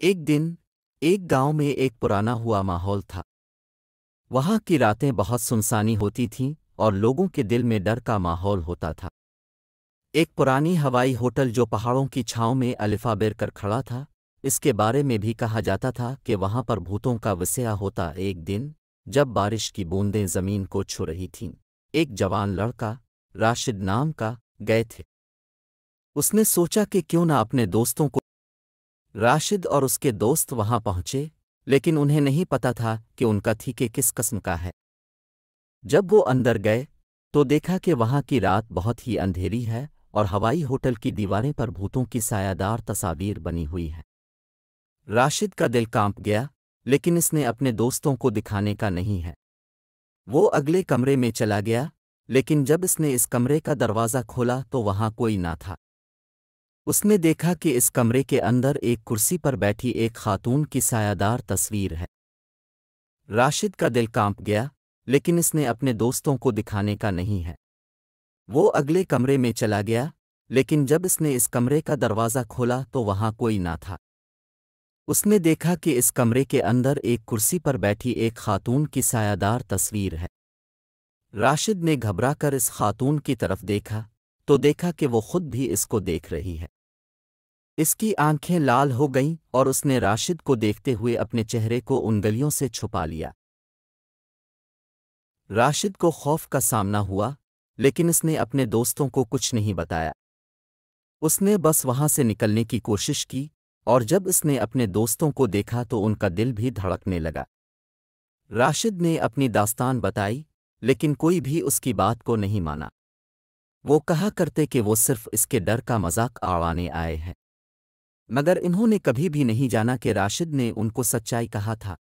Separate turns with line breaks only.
एक दिन एक गांव में एक पुराना हुआ माहौल था। वहां की रातें बहुत सुनसानी होती थीं और लोगों के दिल में डर का माहौल होता था। एक पुरानी हवाई होटल जो पहाड़ों की छांव में अलिफाबेर कर खड़ा था, इसके बारे में भी कहा जाता था कि वहां पर भूतों का वसेया होता। एक दिन जब बारिश की बूंदें जमीन को छू रही थीं, एक जवान लड़का राशिद नाम का गए थे। उसने सोचा कि क्यों ना अपने दोस्तों को। राशिद और उसके दोस्त वहां पहुंचे, लेकिन उन्हें नहीं पता था कि उनका ठीके किस किस्म का है। जब वो अंदर गए तो देखा कि वहां की रात बहुत ही अंधेरी है और हवाई होटल की दीवारें पर भूतों की सायादार तस्वीर बनी हुई है। राशिद का दिल कांप गया, लेकिन इसने अपने दोस्तों को दिखाने का नहीं है। वो अगले कमरे में चला गया, लेकिन जब इसने इस कमरे का दरवाज़ा खोला तो वहां कोई ना था। उसने देखा कि इस कमरे के अंदर एक कुर्सी पर बैठी एक खातून की सायादार तस्वीर है। राशिद का दिल कांप गया, लेकिन इसने अपने दोस्तों को दिखाने का नहीं है। वो अगले कमरे में चला गया, लेकिन जब इसने इस कमरे का दरवाज़ा खोला तो वहां कोई ना था। उसने देखा कि इस कमरे के अंदर एक कुर्सी पर बैठी एक खातून की सायादार तस्वीर है। राशिद ने घबराकर इस खातून की तरफ देखा तो देखा कि वो खुद भी इसको देख रही है। इसकी आंखें लाल हो गईं और उसने राशिद को देखते हुए अपने चेहरे को उंगलियों से छुपा लिया। राशिद को खौफ का सामना हुआ, लेकिन इसने अपने दोस्तों को कुछ नहीं बताया। उसने बस वहां से निकलने की कोशिश की, और जब इसने अपने दोस्तों को देखा तो उनका दिल भी धड़कने लगा। राशिद ने अपनी दास्तान बताई, लेकिन कोई भी उसकी बात को नहीं माना। वो कहा करते कि वो सिर्फ इसके डर का मजाक उड़ाने आए हैं, मगर इन्होंने कभी भी नहीं जाना कि राशिद ने उनको सच्चाई कहा था।